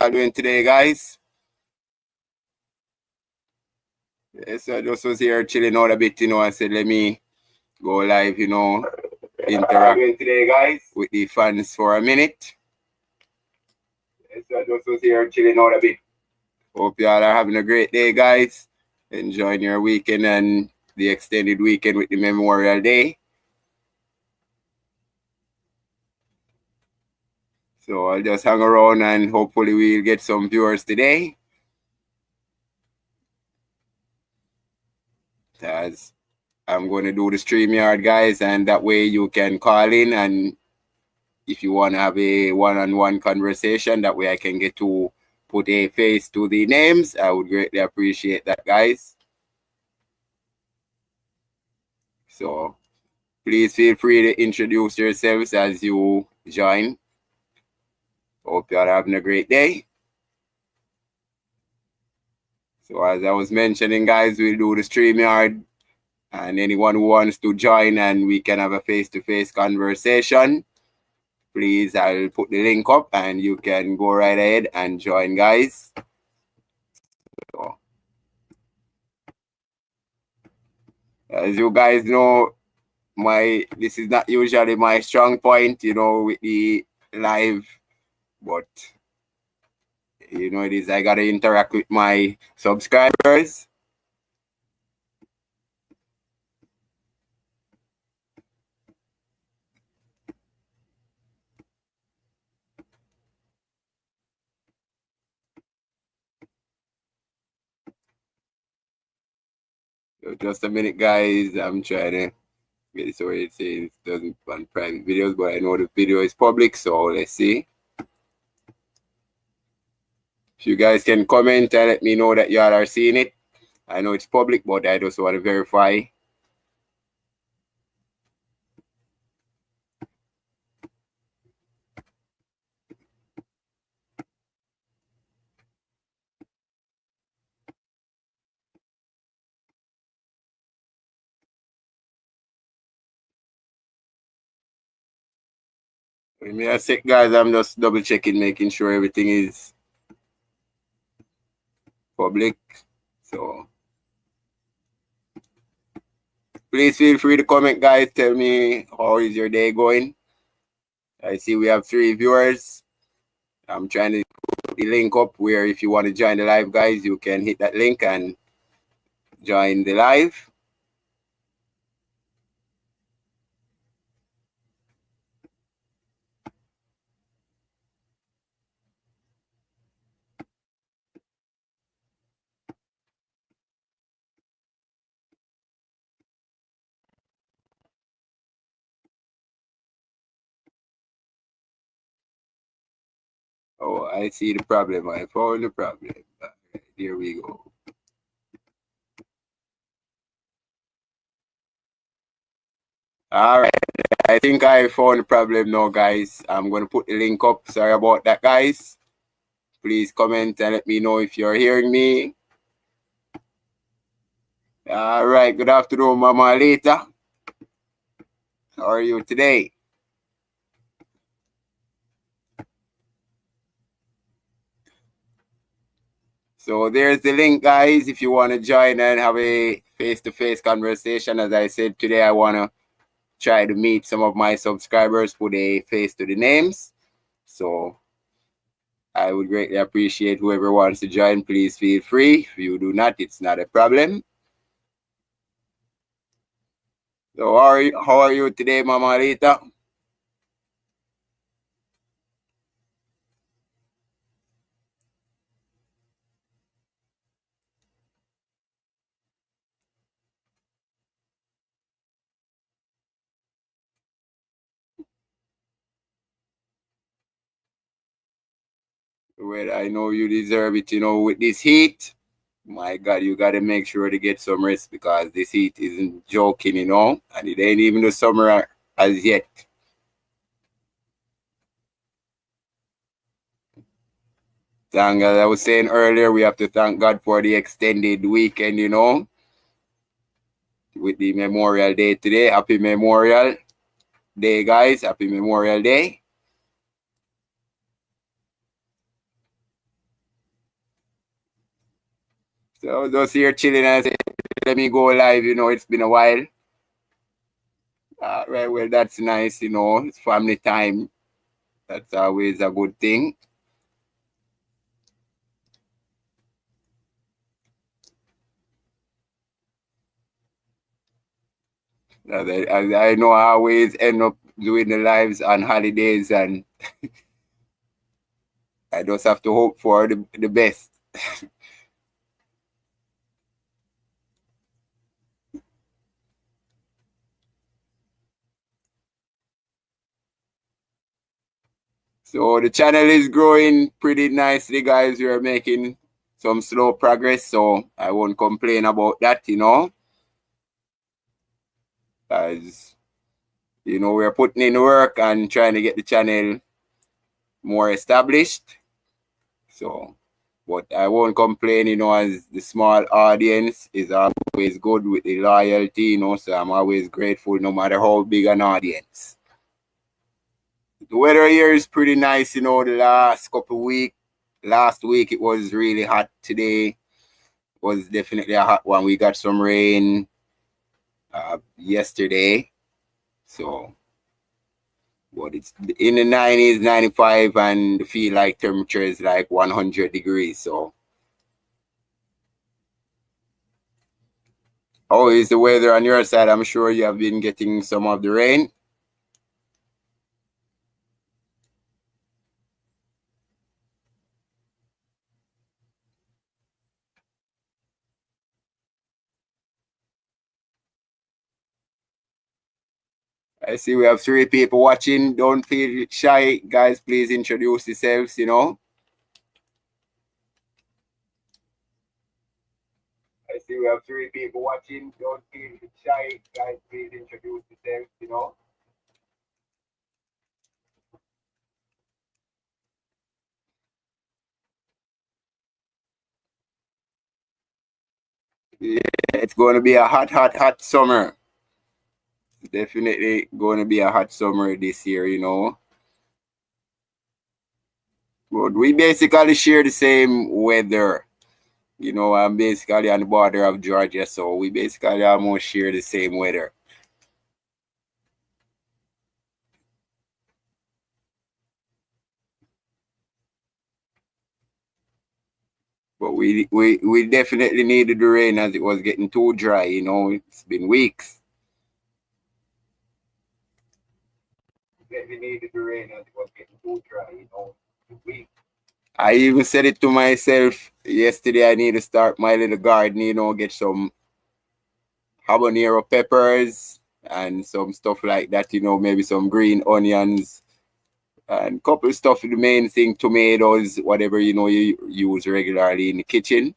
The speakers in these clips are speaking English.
y'all doing today, guys? Yes, I just was here chilling out a bit, I said, let me go live, interact doing today, guys, with the fans for a minute. Yes, I just was here chilling out a bit. Hope y'all are having a great day, guys. Enjoying your weekend and the extended weekend with the Memorial Day. So I'll just hang around and hopefully we'll get some viewers today. As I'm going to do the StreamYard, guys, and that way you can call in, and if you want to have a one-on-one conversation, that way I can get to put a face to the names. I would greatly appreciate that, guys. So please feel free to introduce yourselves as you join. Hope you're having a great day. So as I was mentioning, guys, we'll do the StreamYard, and anyone who wants to join and we can have a face-to-face conversation, please, I'll put the link up and you can go right ahead and join, guys. So, as you guys know, this is not usually my strong point, with the live, but it is, I gotta interact with my subscribers. So just a minute, guys. I'm trying to get this where it says it doesn't run private videos, but I know the video is public, so let's see. If you guys can comment and let me know that y'all are seeing it. I know it's public, but I just want to verify. Give me a sec, guys. I'm just double checking, making sure everything is public. So please feel free to comment, guys. Tell me how is your day going. I see we have 3 viewers. I'm trying to put the link up where if you want to join the live, guys, you can hit that link and join the live. Oh, I see the problem. I found the problem. Here we go. All right. I think I found the problem now, guys. I'm going to put the link up. Sorry about that, guys. Please comment and let me know if you're hearing me. All right. Good afternoon, Mama Lita. How are you today? So there's the link, guys, if you want to join and have a face-to-face conversation. As I said, today I want to try to meet some of my subscribers, put a face to the names. So I would greatly appreciate whoever wants to join. Please feel free. If you do not, it's not a problem. So how are you today, Mama Rita? Well, I know you deserve it, with this heat. My God, you got to make sure to get some rest because this heat isn't joking, and it ain't even the summer as yet. Thank God, I was saying earlier, we have to thank God for the extended weekend, with the Memorial Day today. Happy Memorial Day, guys. Happy Memorial Day. So just here chilling and say, let me go live, it's been a while. Right, well, that's nice, it's family time. That's always a good thing. I know I always end up doing the lives on holidays, and I just have to hope for the best. So the channel is growing pretty nicely, guys. We are making some slow progress, so I won't complain about that, as we're putting in work and trying to get the channel more established. So, but I won't complain, as the small audience is always good with the loyalty, so I'm always grateful no matter how big an audience. The weather here is pretty nice, the last couple of weeks. Last week it was really hot. Today was definitely a hot one. We got some rain yesterday. So, but it's in the 90s, 95, and the feel like temperature is like 100 degrees. So, how is the weather on your side? I'm sure you have been getting some of the rain. I see we have 3 people watching. Don't feel shy, guys. Please introduce yourselves. I see we have 3 people watching. Don't feel shy, guys. Please introduce yourselves. Yeah, it's going to be a hot, hot, hot summer. Definitely going to be a hot summer this year. But we basically share the same weather. I'm basically on the border of Georgia, so we basically almost share the same weather. But we definitely needed the rain as it was getting too dry. It's been weeks. Definitely needed the rain as it was getting too dry. Weeks. I even said it to myself yesterday. I need to start my little garden. Get some habanero peppers and some stuff like that. Maybe some green onions and couple stuff. The main thing, tomatoes, whatever you use regularly in the kitchen.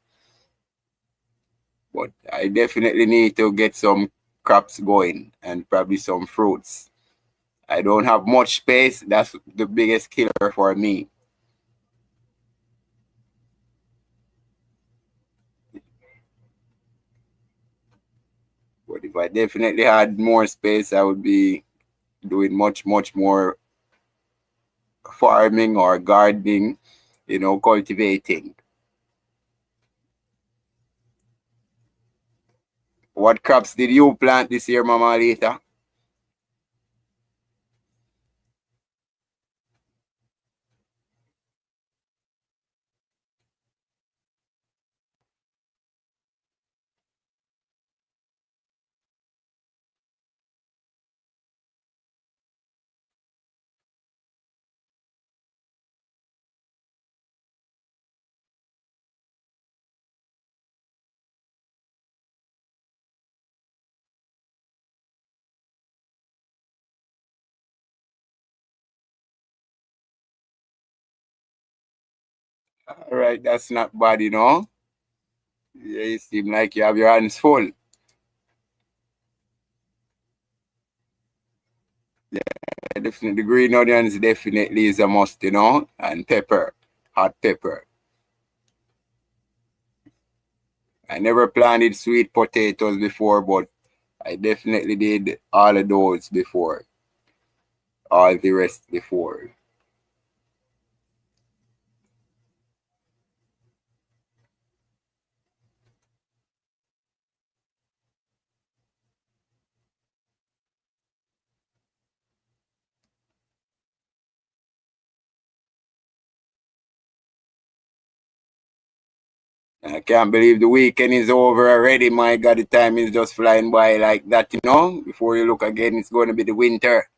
But I definitely need to get some crops going and probably some fruits. I don't have much space. That's the biggest killer for me. But if I definitely had more space, I would be doing much, much more farming or gardening, cultivating. What crops did you plant this year, Mama Alita? All right, that's not bad. Yeah, you seem like you have your hands full. Definitely, the green onions definitely is a must, and pepper, hot pepper. I never planted sweet potatoes before, but I definitely did all of those before, all the rest before. I can't believe the weekend is over already. My God, the time is just flying by like that, you know. Before you look again, it's going to be the winter.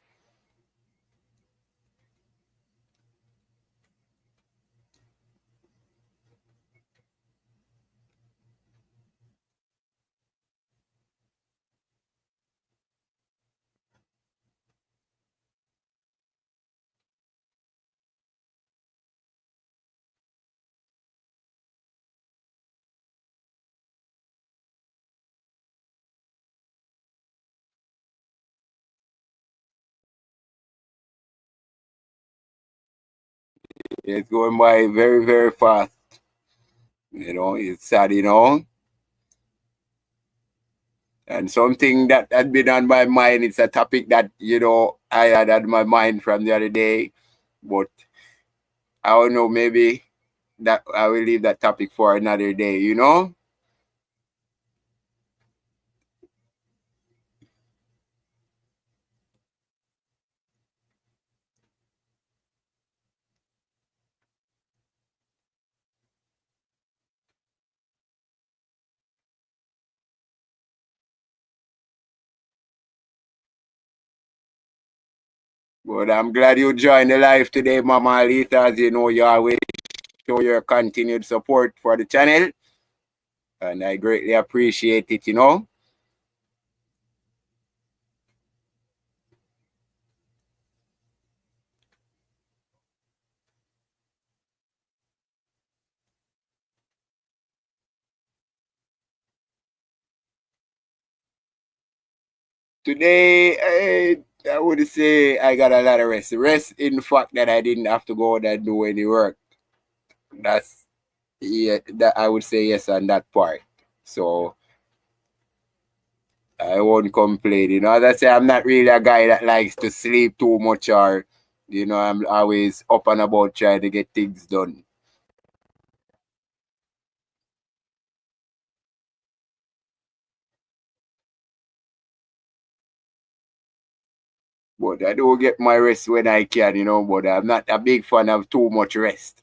It's going by very, very fast. You know, it's sad, you know. And something that had been on my mind, it's a topic that, you know, I had on my mind from the other day. But I don't know, maybe that I will leave that topic for another day, you know? But I'm glad you joined the live today, Mama Alita. As you know, you always show your continued support for the channel. And I greatly appreciate it, you know. Today, I would say I got a lot of rest. Rest in the fact that I didn't have to go out and do any work. That's, yeah, that I would say yes on that part. So I won't complain. You know, as I say, I'm not really a guy that likes to sleep too much or, you know, I'm always up and about trying to get things done. But I do get my rest when I can, you know, but I'm not a big fan of too much rest.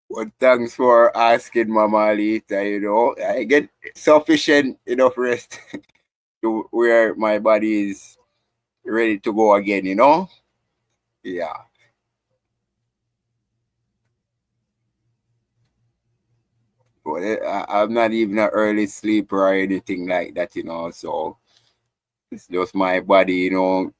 But thanks for asking, Mama Alita, you know. I get sufficient enough rest to where my body is ready to go again, you know? Yeah. But I'm not even an early sleeper or anything like that, you know. So it's just my body, you know.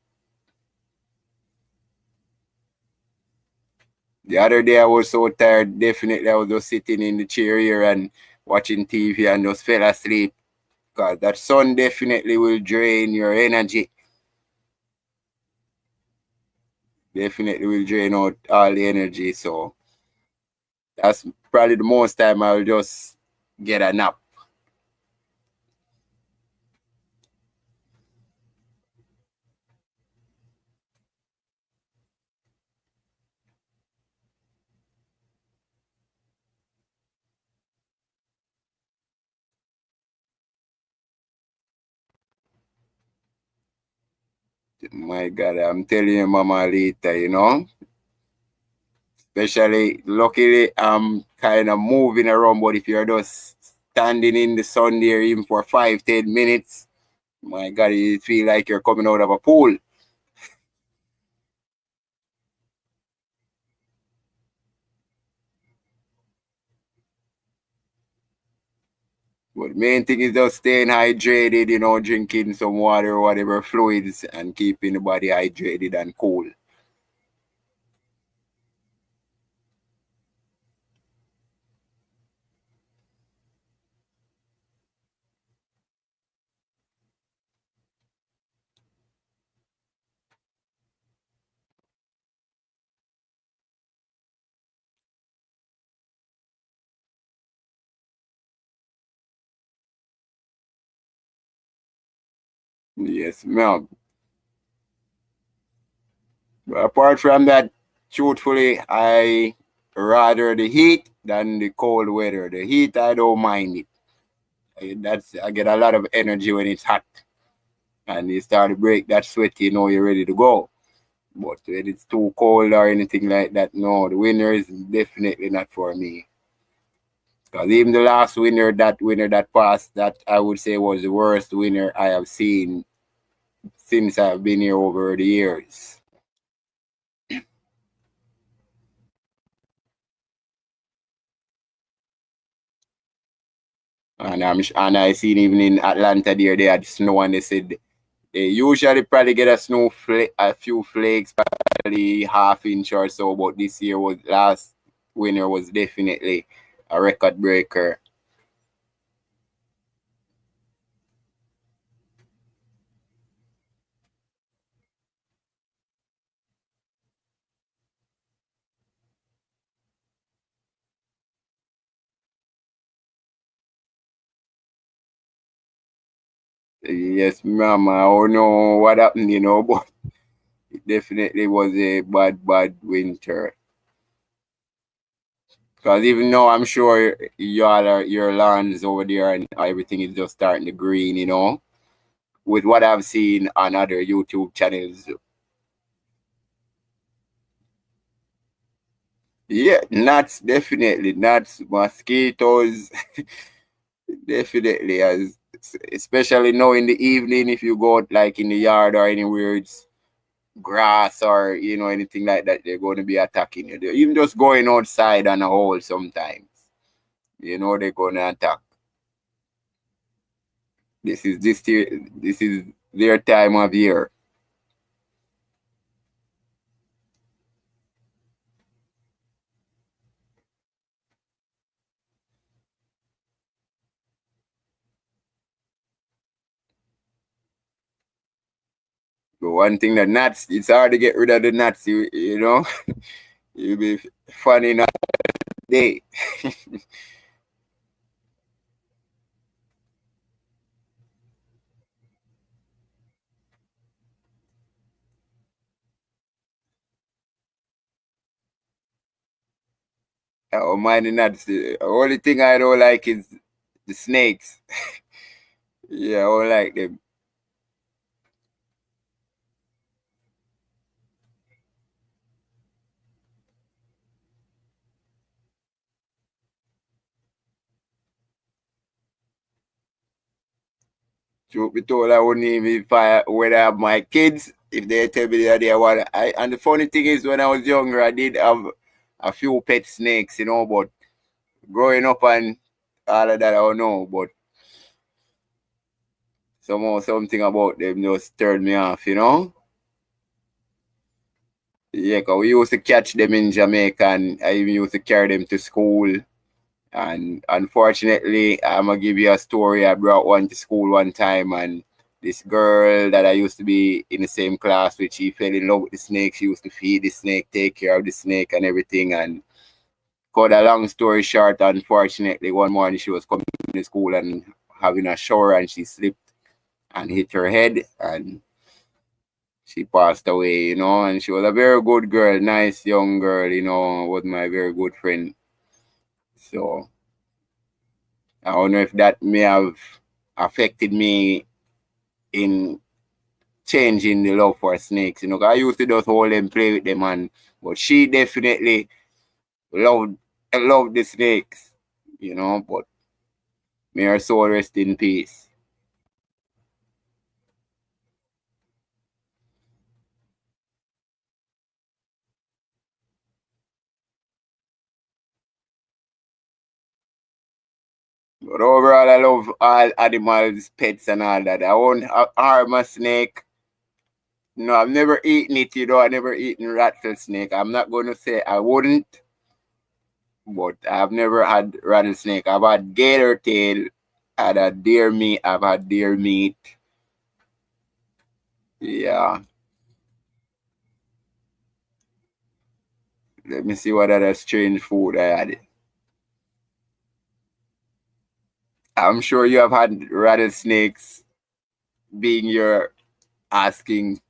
The other day I was so tired, definitely I was just sitting in the chair here and watching TV and just fell asleep. Because that sun definitely will drain your energy. Definitely will drain out all the energy. So that's probably the most time I'll just get a nap. My God, I'm telling you, Mama Lita, you know. Especially, luckily, I'm kind of moving around, but if you're just standing in the sun there even for 5, 10 minutes, my God, you feel like you're coming out of a pool. But the main thing is just staying hydrated, you know, drinking some water, whatever fluids, and keeping the body hydrated and cool. Yes, ma'am. But apart from that, truthfully, I rather the heat than the cold weather. The heat, I don't mind it. I get a lot of energy when it's hot, and you start to break that sweat. You know you're ready to go. But when it's too cold or anything like that, no, the winter is definitely not for me. Because even the last winter that passed, that I would say was the worst winter I have seen since I've been here over the years. And I seen even in Atlanta there they had snow and they said they usually probably get a few flakes, probably half inch or so. But this year was last winter was definitely a record breaker. Yes, ma'am. I don't know what happened, but it definitely was a bad winter. Because even though I'm sure your lawns over there and everything is just starting to green, with what I've seen on other YouTube channels. Yeah, gnats, definitely. Gnats, mosquitoes, definitely. Especially now in the evening, if you go out, like in the yard or anywhere, it's grass or anything like that, they're going to be attacking you. They're even just going outside on a hole sometimes. They're going to attack. This is their time of year. But one thing that gnats, it's hard to get rid of the gnats. You'll be funny enough day. Oh, mind the gnats. The only thing I don't like is the snakes. Yeah, I don't like them. Truth be told, I wouldn't even if I would have my kids if they tell me that they want. And the funny thing is, when I was younger, I did have a few pet snakes, but growing up and all of that, I don't know. But somehow something about them just turned me off. Yeah, 'cause we used to catch them in Jamaica and I even used to carry them to school. And unfortunately, I'm gonna give you a story. I brought one to school one time, and this girl that I used to be in the same class with, she fell in love with the snake. She used to feed the snake, take care of the snake, and everything. And cut a long story short, unfortunately, one morning she was coming to school and having a shower, and she slipped and hit her head, and she passed away. And she was a very good girl, nice young girl, was my very good friend. So I don't know if that may have affected me in changing the love for snakes. 'Cause I used to just hold them, play with them, but she definitely loved loved the snakes. But may her soul rest in peace. But overall, I love all animals, pets, and all that. I won't harm a snake. No, I've never eaten it. I never eaten rattlesnake. I'm not going to say I wouldn't, but I've never had rattlesnake. I've had gator tail, I've had deer meat, I've had deer meat. Yeah. Let me see what other strange food I had. I'm sure you have had rattlesnakes. being your asking.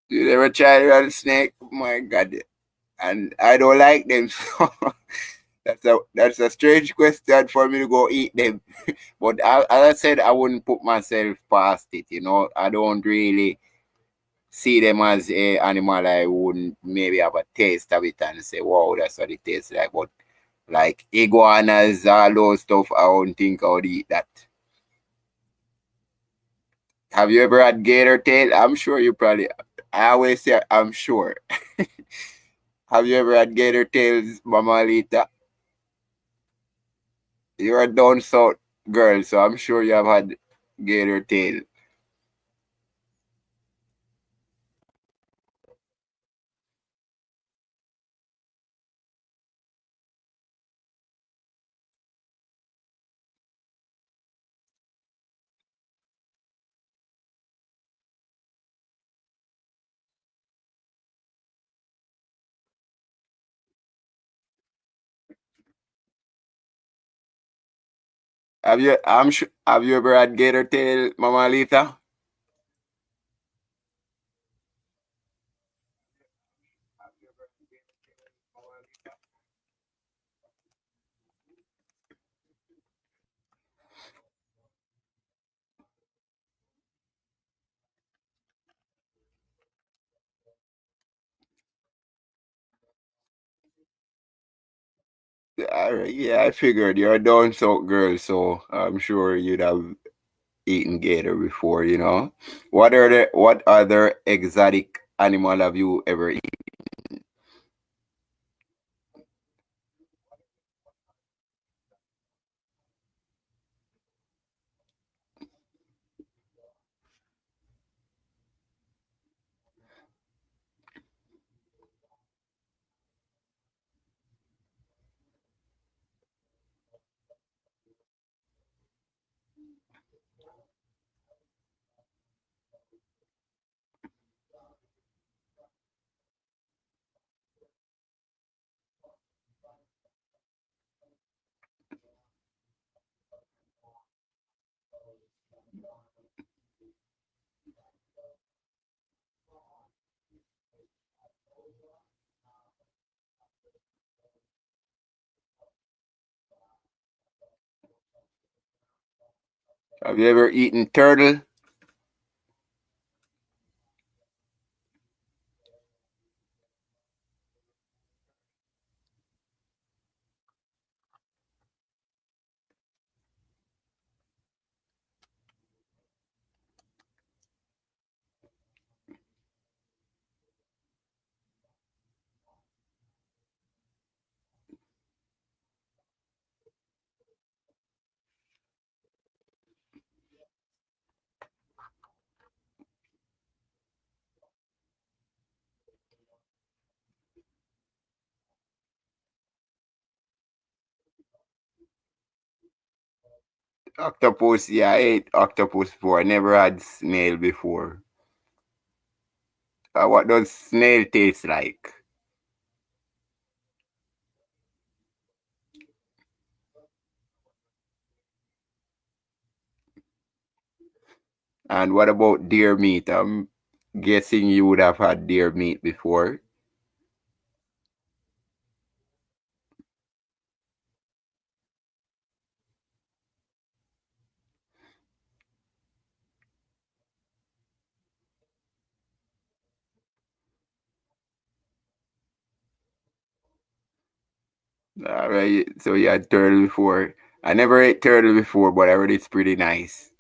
You ever try rattlesnake? Oh my God. And I don't like them. So that's a strange question for me to go eat them. But as I said, I wouldn't put myself past it. I don't really see them as a animal. I wouldn't maybe have a taste of it and say, wow, that's what it tastes like. But like iguanas, all those stuff, I wouldn't think I would eat that. Have you ever had gator tail? I'm sure you probably. I always say I'm sure. Have you ever had gator tails, Mama Alita? You're a down south girl, so I'm sure you have had gator tail. Have you? I'm sure. Have you ever had gator tail, Mama Alita? Yeah, I figured you're a down south girl, so I'm sure you'd have eaten gator before. What other exotic animal have you ever eaten? Have you ever eaten turtle? Octopus, yeah, I ate octopus before. I never had snail before. What does snail taste like? And what about deer meat? I'm guessing you would have had deer meat before. All right, so you had turtle before. I never ate turtle before, but I heard it's pretty nice.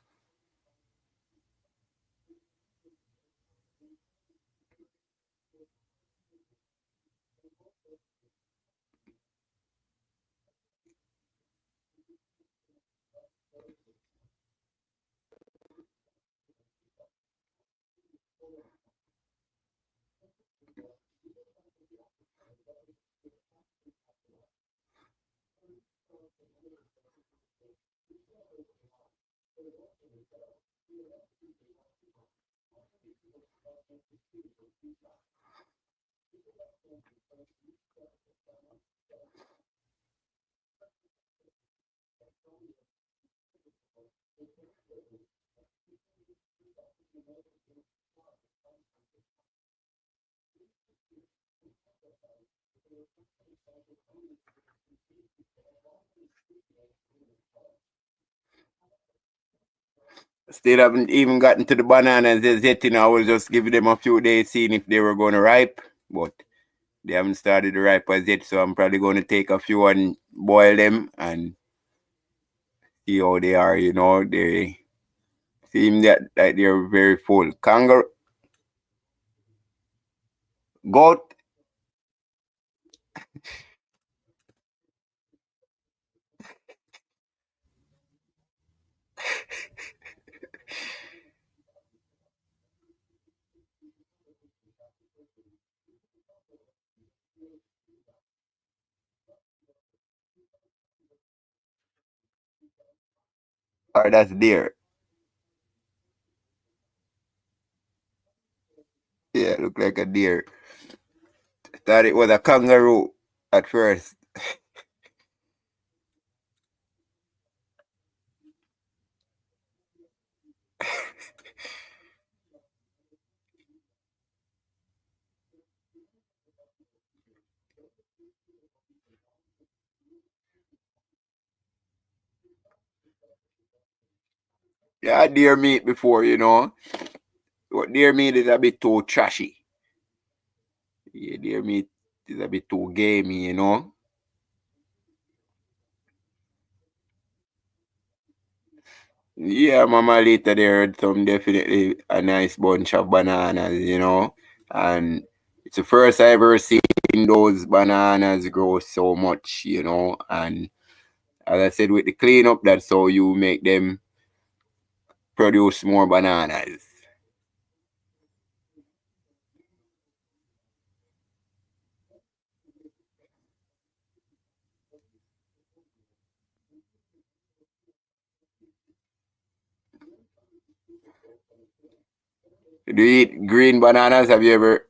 Still haven't even gotten to the bananas as yet. You know, I was just giving them a few days, seeing if they were going to ripe, but they haven't started to ripe as yet. So I'm probably going to take a few and boil them and see how they are. You know, they seem that like they're very full. Kangaroo, goat, or that's deer. Yeah, look like a deer. Thought it was a kangaroo at first. Yeah, I had deer meat before, you know. But deer meat is a bit too trashy. Yeah, deer meat is a bit too gamey, you know. Yeah, Mama later there had some definitely a nice bunch of bananas, you know. And it's the first I ever seen those bananas grow so much, you know. And as I said, with the cleanup, that's how you make them produce more bananas. Do you eat green bananas? Have you ever?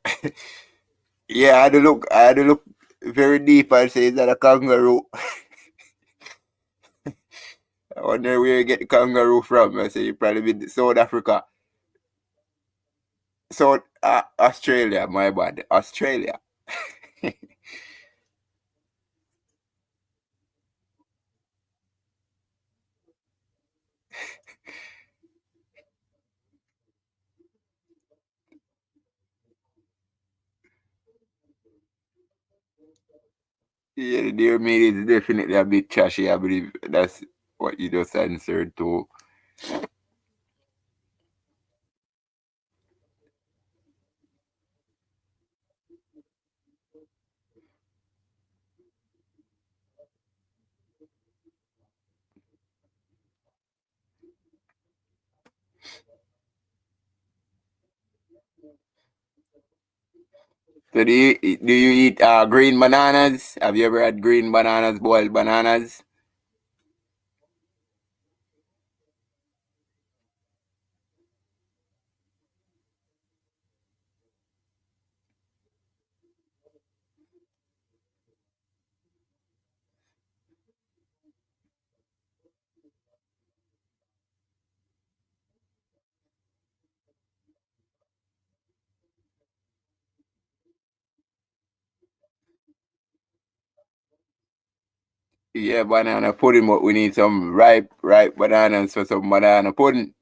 Yeah, I had to look very deep and say, is that a kangaroo? I wonder where you get the kangaroo from. I say, you probably been South Africa. South Australia, my bad. Australia. Yeah, the deer meat is definitely a bit trashy. I believe that's what you just answered to. So do you eat green bananas? Have you ever had green bananas, boiled bananas? Yeah, banana pudding, but we need some ripe bananas for some banana pudding.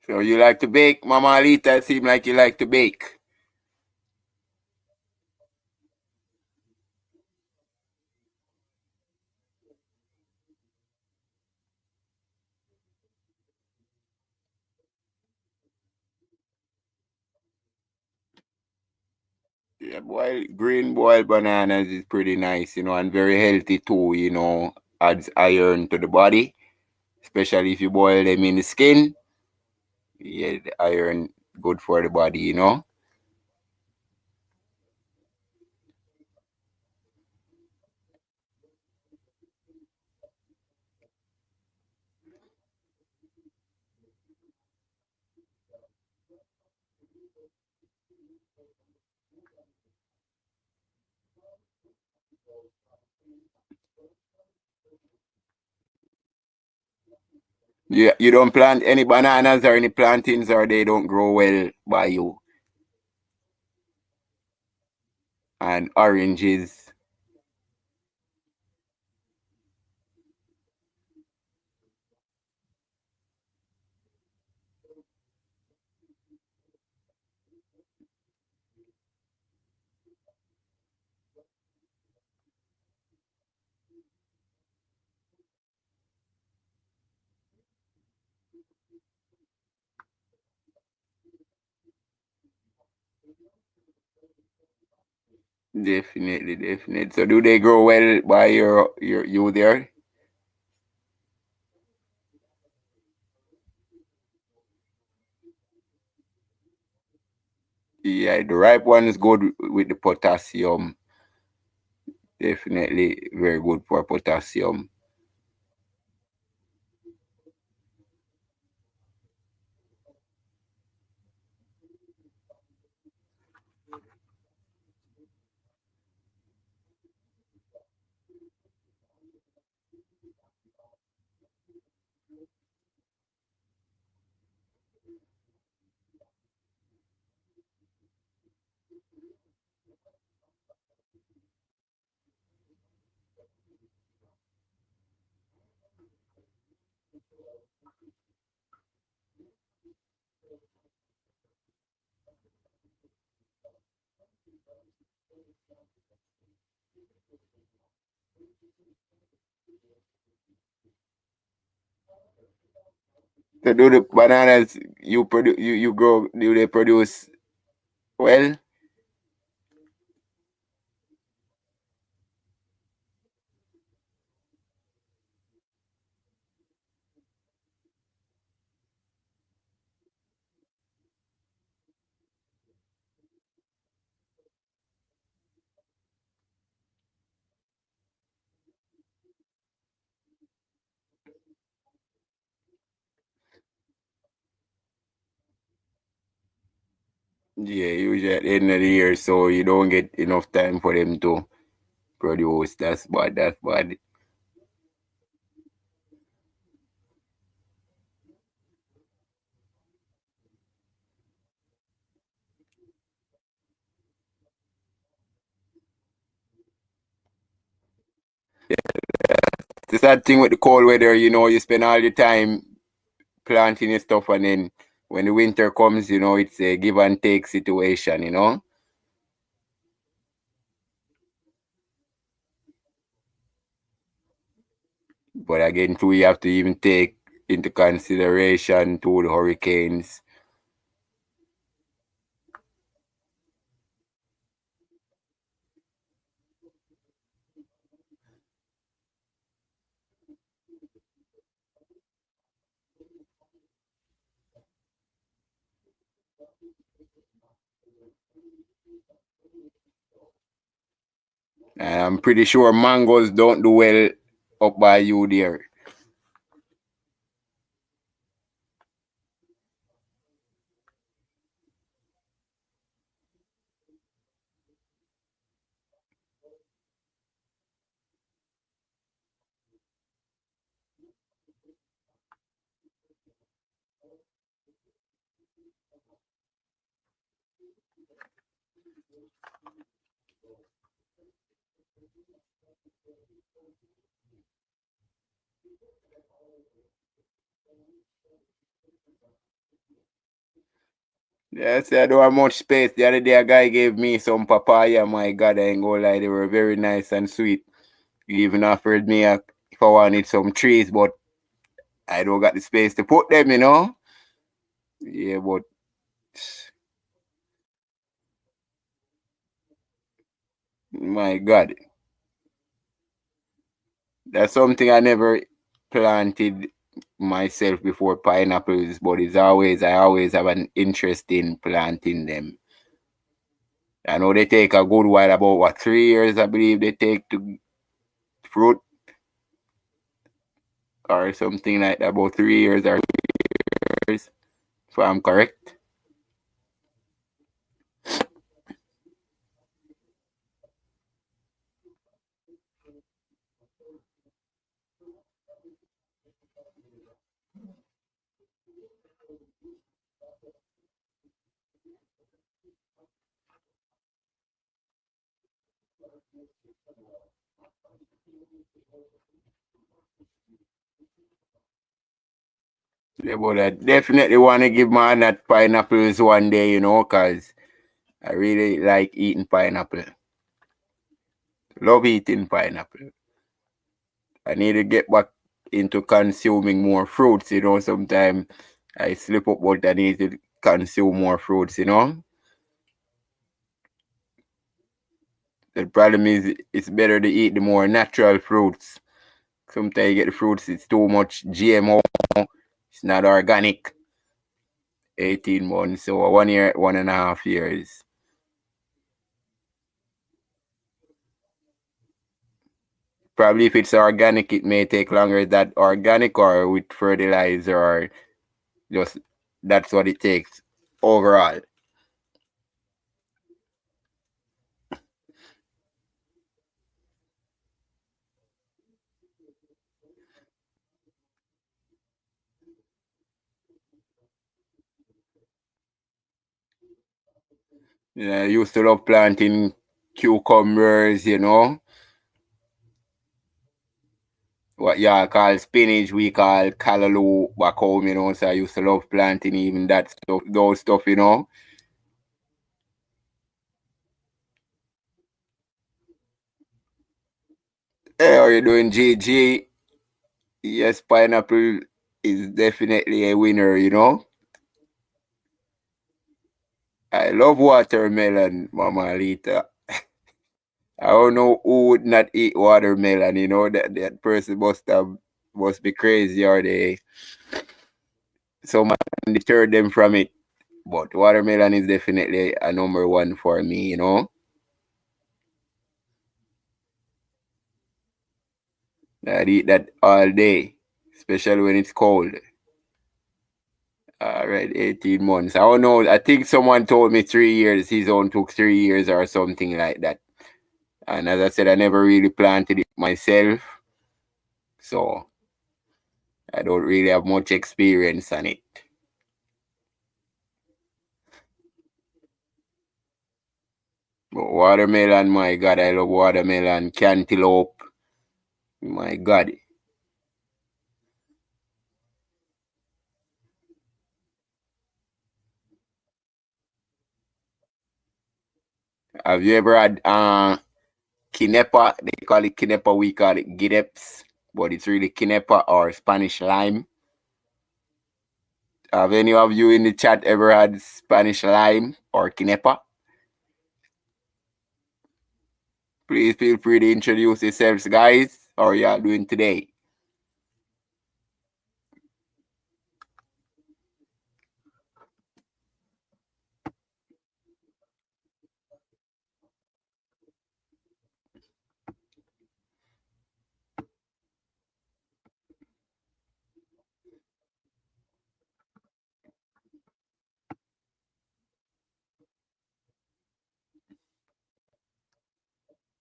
So you like to bake, Mama Alita? It seem like you like to bake. Yeah, green boiled bananas is pretty nice, and very healthy too, adds iron to the body, especially if you boil them in the skin. Yeah, the iron good for the body. You don't plant any bananas or any plantains, or they don't grow well by you. And oranges. Definitely, definitely. So do they grow well by you there? Yeah, the ripe one is good with the potassium. Definitely very good for potassium. So do the bananas you produce you grow, do they produce well? Yeah, usually at the end of the year, so you don't get enough time for them to produce. That's bad. That's bad. The sad thing with the cold weather, you spend all your time planting your stuff, and then when the winter comes, it's a give and take situation. But again, too, you have to even take into consideration too the hurricanes. And I'm pretty sure mangoes don't do well up by you there. Yeah, see, I don't have much space. The other day, a guy gave me some papaya. My God, I ain't gonna lie, they were very nice and sweet. He even offered me if I wanted some trees, but I don't got the space to put them. Yeah, but My God. That's something I never planted myself before, pineapples, but I always have an interest in planting them. I know they take a good while, about what, 3 years I believe they take to fruit or something like that, about 3 years or years, if I'm correct. Yeah, but I definitely want to give my that pineapples one day, because I really like eating pineapple. Love eating pineapple. I need to get back into consuming more fruits. Sometimes I slip up, but I need to consume more fruits. The problem is it's better to eat the more natural fruits. Sometimes you get the fruits, it's too much GMO, it's not organic. 18 months, so 1 year, 1.5 years. Probably if it's organic, it may take longer. Is that organic or with fertilizer or just that's what it takes overall? Yeah, I used to love planting cucumbers. What y'all call spinach, we call callaloo back home. So I used to love planting even that stuff, those stuff. Hey, how you doing, GG? Yes, pineapple is definitely a winner. I love watermelon, Mama Alita. I don't know who would not eat watermelon. That person must be crazy, or they someone deterred them from it. But watermelon is definitely a number one for me. I'd eat that all day, especially when it's cold. All right, 18 months. I don't know. I think someone told me 3 years. His own took 3 years or something like that. And as I said, I never really planted it myself. So I don't really have much experience on it. But watermelon, my God, I love watermelon. Cantaloupe, my God. Have you ever had Kinepa? They call it Kinepa, we call it Gideps. But it's really Kinepa or Spanish lime. Have any of you in the chat ever had Spanish lime or Kinepa? Please feel free to introduce yourselves, guys. How are y'all doing today?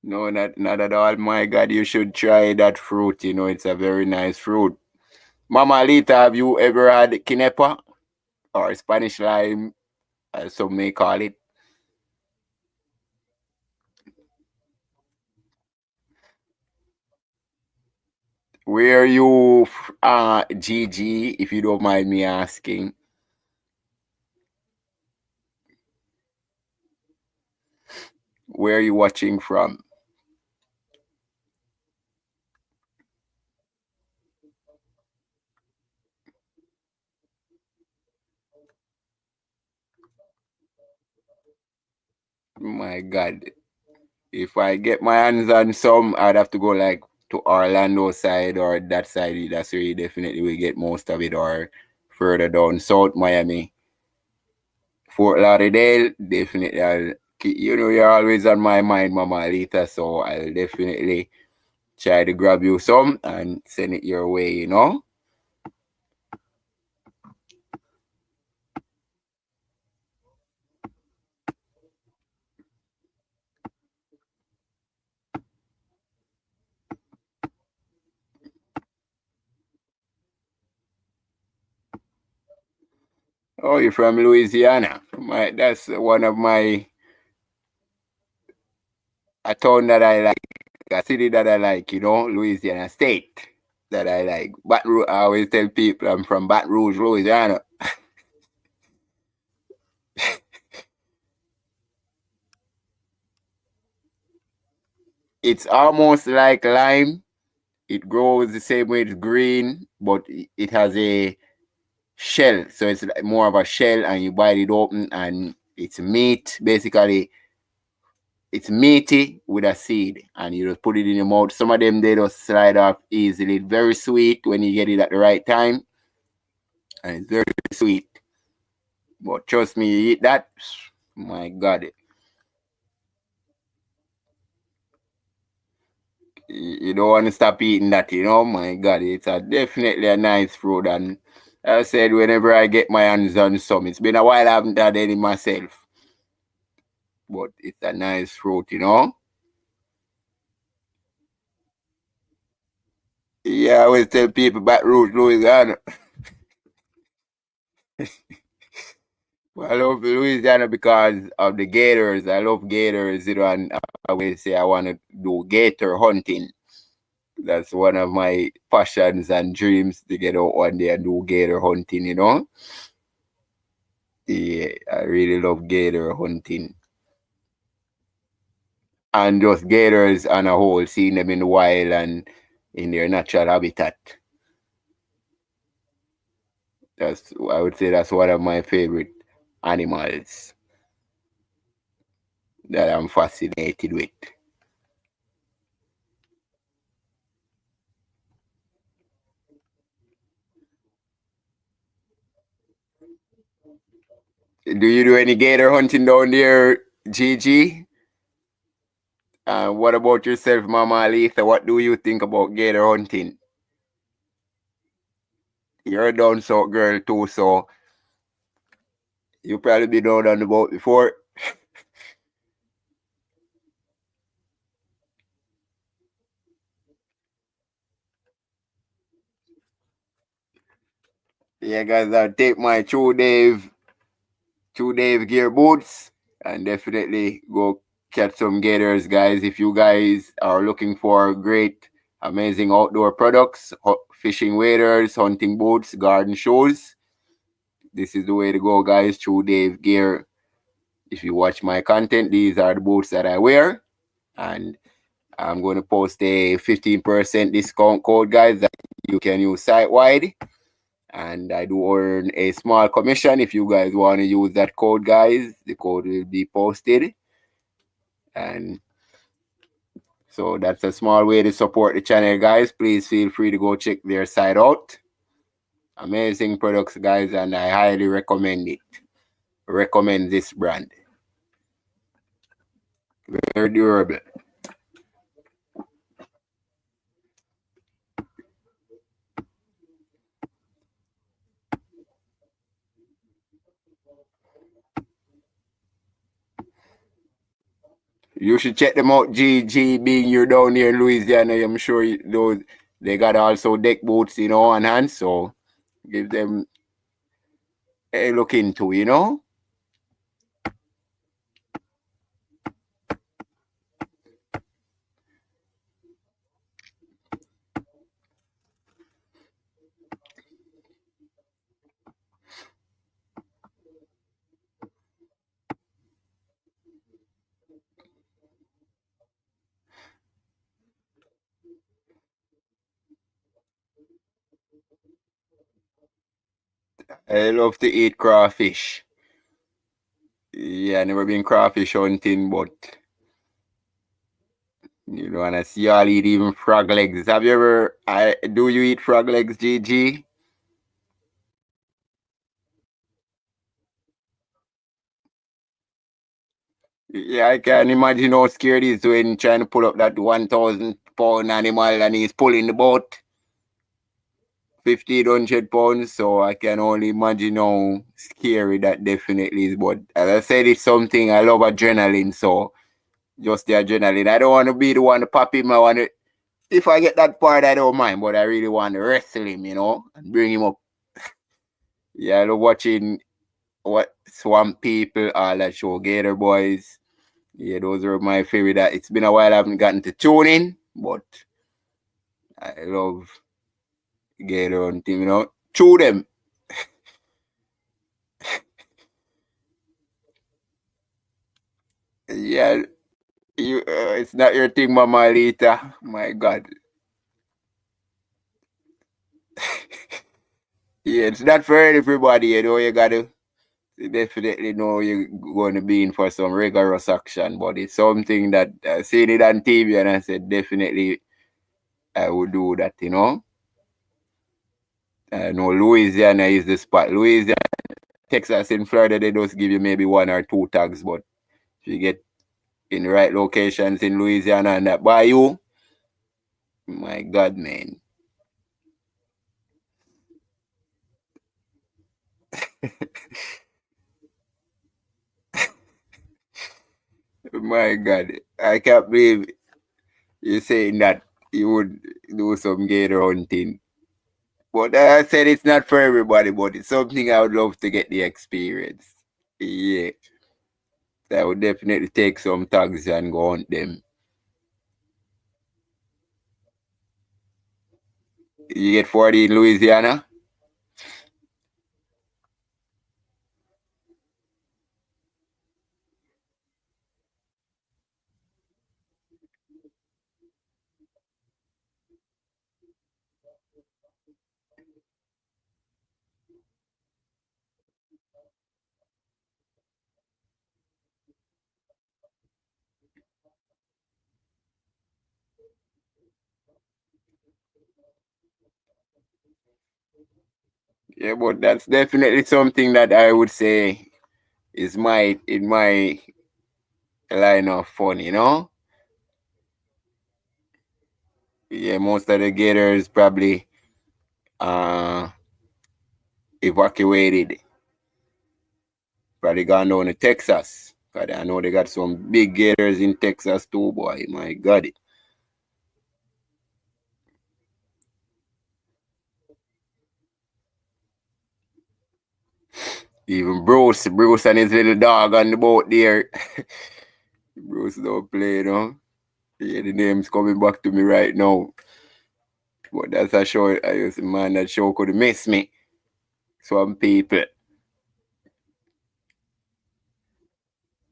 No, not at all. My God, you should try that fruit. It's a very nice fruit. Mama Alita, have you ever had Kinepa or Spanish lime, as some may call it? Where you, GG, if you don't mind me asking, where are you watching from? My God. if I get my hands on some, I'd have to go like to Orlando side or that side. That's where you definitely will get most of it, or further down south, Miami. Fort Lauderdale, definitely. You're always on my mind, Mama Alita. So I'll definitely try to grab you some and send it your way. Oh, you're from Louisiana. That's one of a town that I like, a city that I like, Louisiana State that I like. Baton Rouge, I always tell people I'm from Baton Rouge, Louisiana. It's almost like lime. It grows the same way it's green, but it has a shell. So it's more of a shell, and you bite it open, and it's meat. Basically, it's meaty with a seed, and you just put it in your mouth. Some of them, they just slide off easily. It's very sweet when you get it at the right time, and it's very sweet. But trust me, you eat that, my God, you don't want to stop eating that. My God, it's definitely a nice fruit. And I said, whenever I get my hands on some, it's been a while I haven't had any myself, but it's a nice fruit. Yeah, I always tell people Baton Rouge, Louisiana. Well, I love Louisiana because of the gators. I love gators, and I always say I want to do gator hunting. That's one of my passions and dreams, to get out one day and do gator hunting. Yeah, I really love gator hunting. And just gators on a whole, seeing them in the wild and in their natural habitat. I would say that's one of my favorite animals that I'm fascinated with. Do you do any gator hunting down there, Gigi? What about yourself, Mama Alisa? What do you think about gator hunting? You're a down south girl too, so you probably been down on the boat before. Yeah, guys, I'll take my True Dave gear boots and definitely go catch some gators, guys. If you guys are looking for great, amazing outdoor products, fishing waders, hunting boots, garden shoes, this is the way to go, guys. True Dave gear. If you watch my content, these are the boots that I wear, and I'm going to post a 15% discount code, guys, that you can use site wide. And I do earn a small commission if you guys want to use that code, guys. The code will be posted. And so that's a small way to support the channel, guys. Please feel free to go check their site out. Amazing products, guys, and I highly recommend it. Recommend this brand. Very durable. You should check them out, GG, being you're down here in Louisiana. I'm sure those they got also deck boots, on hand. So give them a look into. I love to eat crawfish. Yeah, never been crawfish hunting, but You don't wanna see y'all eat even frog legs. Have you ever? Do you eat frog legs, GG? Yeah, I can imagine how scared he is when trying to pull up that 1,000 pound animal and he's pulling the boat 1,500 pounds. So I can only imagine how scary that definitely is. But as I said, it's something I love adrenaline. So just the adrenaline. I don't want to be the one to pop him. I want to, if I get that part, I don't mind. But I really want to wrestle him, and bring him up. Yeah, I love watching what Swamp People, all that show, Gator Boys. Yeah, those are my favorite. It's been a while I haven't gotten to tune in, but I love Gator Hunting, Chew them. Yeah, it's not your thing, Mama Lita. My God. Yeah, it's not for everybody, You gotta definitely know you're going to be in for some rigorous action, but it's something that I seen it on TV and I said definitely I would do that. I know Louisiana is the spot. Louisiana, Texas, in Florida, they just give you maybe one or two tags, but if you get in the right locations in Louisiana and that bayou, my God, man. My God. I can't believe you're saying that you would do some gator hunting. But I said it's not for everybody, but it's something I would love to get the experience. Yeah. I would definitely take some tags and go hunt them. You get 40 in Louisiana? Yeah, but that's definitely something that I would say is in my line of fun. Yeah, most of the gators probably uh evacuated, probably gone down to Texas. 'Cause I know they got some big gators in Texas too, boy. My God. Even Bruce and his little dog on the boat there. Bruce don't play. Yeah, the name's coming back to me right now. But that's a show. I used to man that show could miss me. Some people.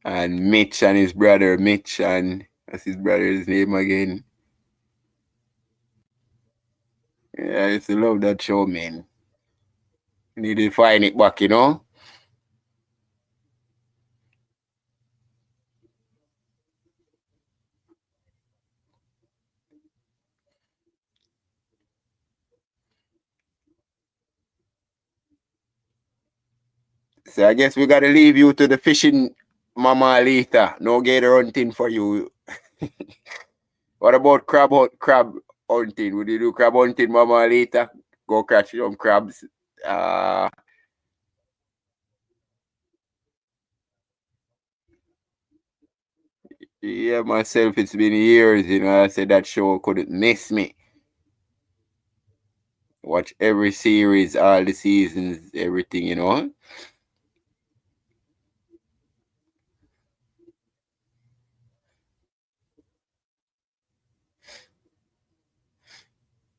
And Mitch and his brother, Mitch and that's his brother's name again. Yeah, I used to love that show, man. Need to find it back. So I guess we gotta leave you to the fishing, Mama Alita. No gator hunting for you. What about crab hunting? Would you do crab hunting, Mama Alita? Go catch some crabs. Uh yeah, myself, it's been years. I said that show couldn't miss me. Watch every series, all the seasons, everything.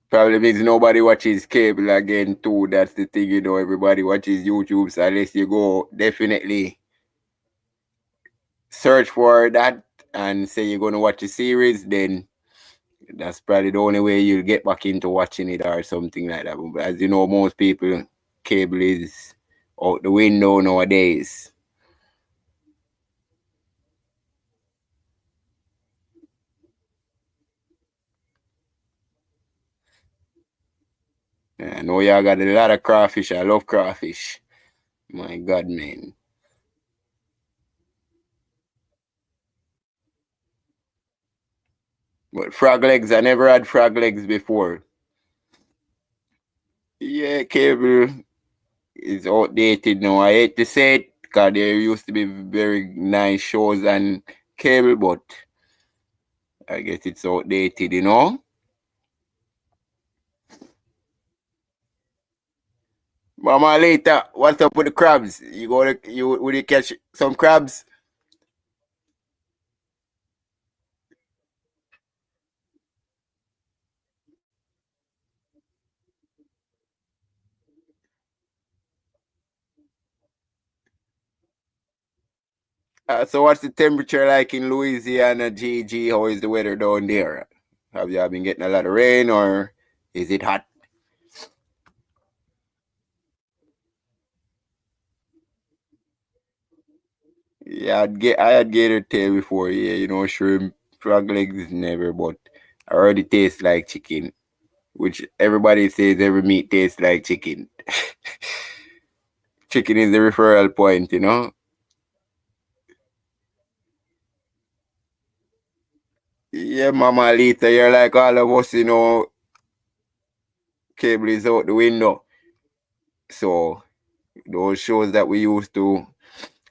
Problem is nobody watches cable again too. That's the thing. Everybody watches YouTube. So unless you go definitely search for that and say you're gonna watch a series, then that's probably the only way you'll get back into watching it or something like that. But as you know, most people cable is out the window nowadays. I know y'all got a lot of crawfish. I love crawfish. My God, man. But frog legs, I never had frog legs before. Yeah, cable is outdated now. I hate to say it because there used to be very nice shows on cable, but I guess it's outdated, you know? Mama, later, what's up with the crabs? You will you catch some crabs? So what's the temperature like in Louisiana, GG? How is the weather down there? Have you been getting a lot of rain or is it hot? Yeah, I had gator tail before. Yeah, you know, shrimp, frog legs never, but I already taste like chicken, which everybody says every meat tastes like chicken. Chicken is the referral point, you know. Yeah, Mama Lita, you're like all of us, you know. Cable is out the window, so those shows that we used to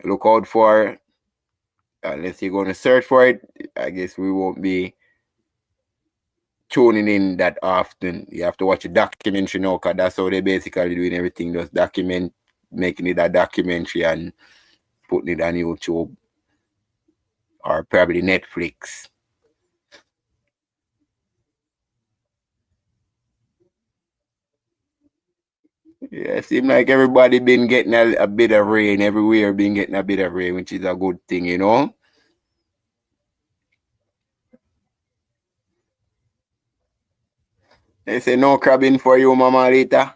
look out for, unless you're going to search for it, I guess we won't be tuning in that often. You have to watch a documentary now, because that's how they basically doing everything. Just making it a documentary and putting it on YouTube or probably Netflix. Yeah, it seems like everybody been getting a bit of rain everywhere, been getting a bit of rain, which is a good thing, you know. They say no crabbing for you, Mama Lita.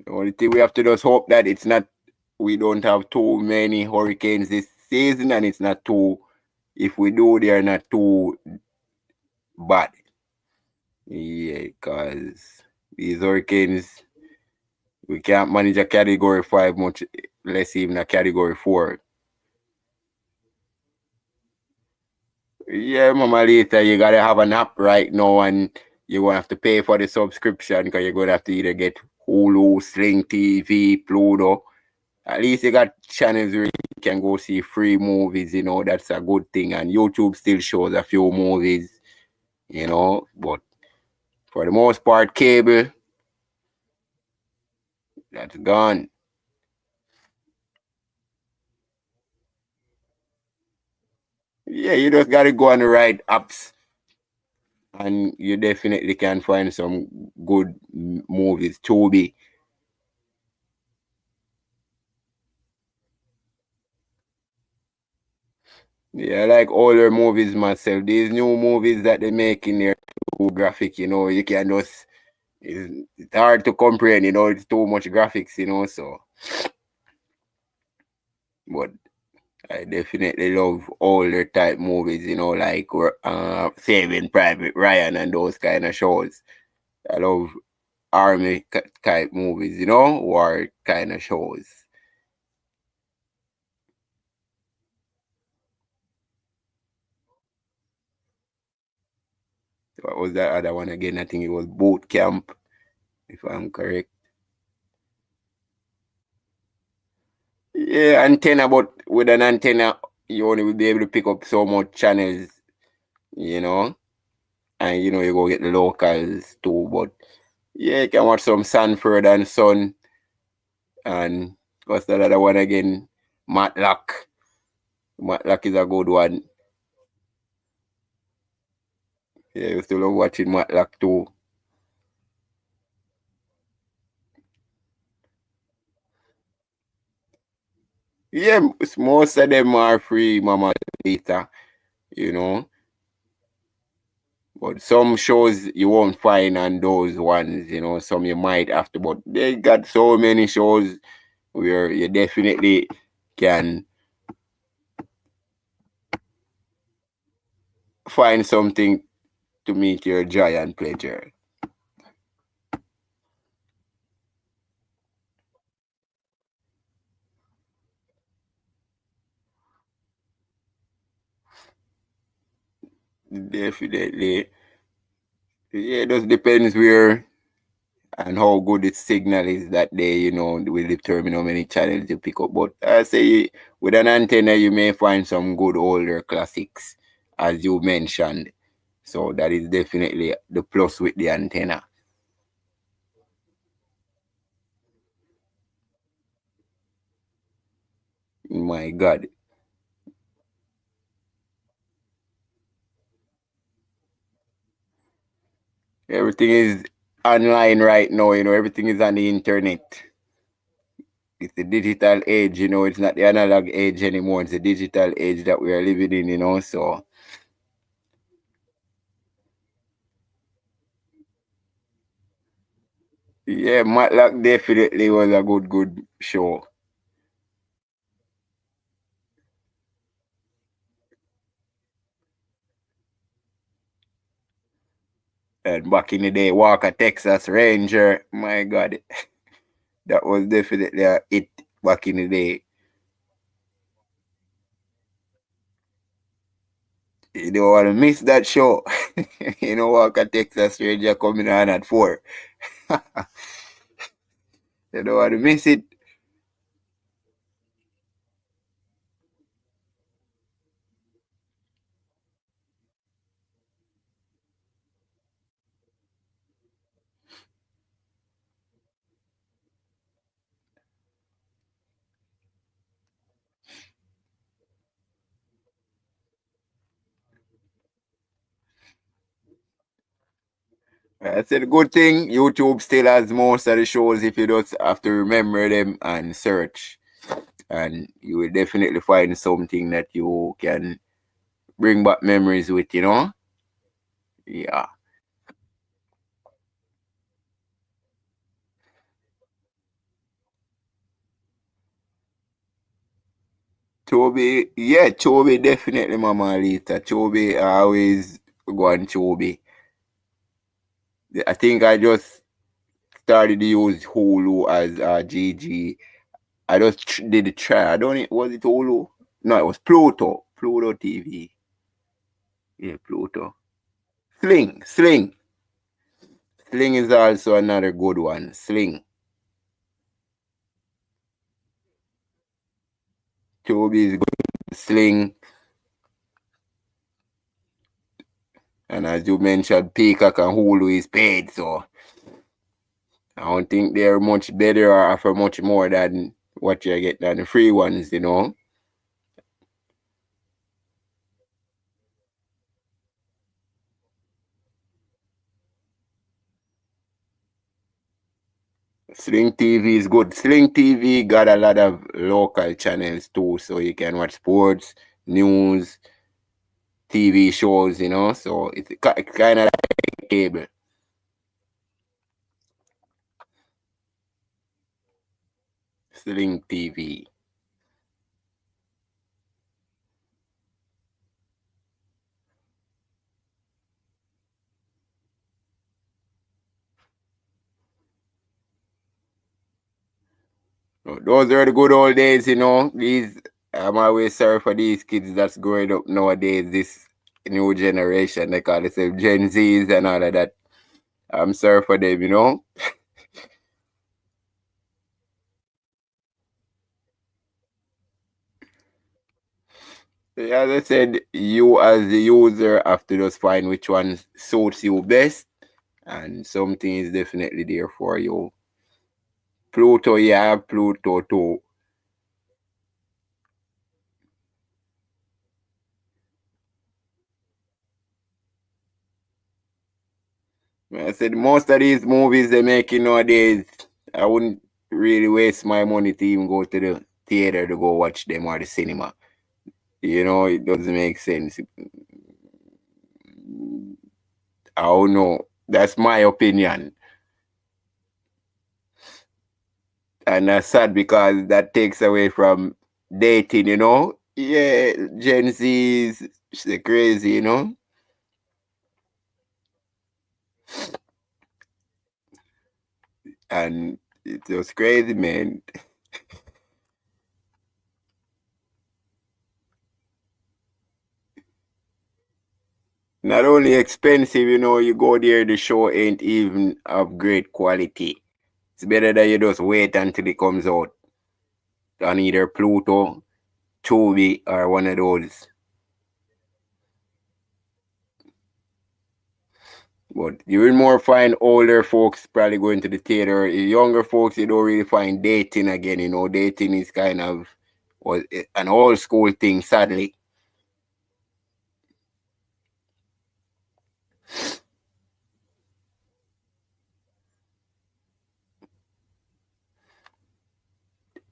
The only thing we have to just hope that we don't have too many hurricanes this season, and it's not too, if we do, they're not too bad. Yeah, because these hurricanes, we can't manage a category 5, much less even a category 4. Yeah, Mama Lisa, you gotta have an app right now, and you're gonna have to pay for the subscription because you're gonna have to either get Hulu, Sling TV, Pluto. At least you got channels where you can go see free movies, you know, that's a good thing. And YouTube still shows a few movies, you know, but for the most part, cable, that's gone. Yeah, you just gotta go on the right apps and you definitely can find some good movies. Tubi. Yeah, I like older movies myself. These new movies that they make in there too graphic, you know, you can just it's hard to comprehend, you know, it's too much graphics, you know, so but I definitely love older type movies, you know, like Saving Private Ryan and those kind of shows. I love army type movies, you know, war kind of shows. What was that other one again? I think it was Boot Camp, if I'm correct. Yeah, antenna, but with an antenna, you only will be able to pick up so much channels, you know, and you know, you go get the locals too. But yeah, you can watch some Sanford and Son, and what's the other one again? Matlock. Matlock is a good one. Yeah, you still love watching Matlock too. Yeah, most of them are free, Mama Lita. you know. But some shows you won't find on those ones, you know. Some you might have to, but they got so many shows where you definitely can find something to meet your joy and pleasure. Definitely. Yeah, it just depends where and how good its signal is that day, you know, will determine how many channels you pick up. But I say with an antenna, you may find some good older classics, as you mentioned. So that is definitely the plus with the antenna. My God. Everything is online right now, you know, everything is on the internet. It's the digital age, you know, it's not the analog age anymore. It's the digital age that we are living in, you know. So yeah, Matlock definitely was a good show. And back in the day, Walker Texas Ranger, my God, that was definitely a hit back in the day. You don't want to miss that show. You know, Walker Texas Ranger coming on at 4. You don't want to miss it. I said the good thing, YouTube still has most of the shows if you just have to remember them and search. And you will definitely find something that you can bring back memories with, you know? Yeah. Chobe, yeah, Chobe definitely Mama Alita. Chobe, I always go on Chobe. I think I just started to use Hulu as GG. I just did a try. I don't know, was it Hulu? No, it was Pluto. Pluto TV. Yeah, Pluto. Sling, Sling. Sling is also another good one. Sling. Chobe is good. Sling. And as you mentioned, Peacock and Hulu is paid, so I don't think they're much better or offer much more than what you get than the free ones, you know. Sling TV is good. Sling TV got a lot of local channels too, so you can watch sports, news, TV shows, you know. So it's kind of like cable. Sling TV. So those are the good old days, you know. These I'm always sorry for these kids that's growing up nowadays. This new generation, they call themselves Gen Zs and all of that. I'm sorry for them, you know. As I said, you as the user have to just find which one suits you best, and something is definitely there for you. Pluto, yeah, Pluto too. I said most of these movies they're making nowadays, I wouldn't really waste my money to even go to the theater to go watch them or the cinema. You know, it doesn't make sense. I don't know. That's my opinion. And that's sad because that takes away from dating, you know? Yeah, Gen Z's they're crazy, you know? And it was crazy, man. Not only expensive, you know, you go there, the show ain't even of great quality. It's better that you just wait until it comes out on either Pluto, Tubi, or one of those. But you will more find older folks probably going to the theater. Younger folks, you don't really find dating again. You know, dating is kind of was an old school thing, sadly.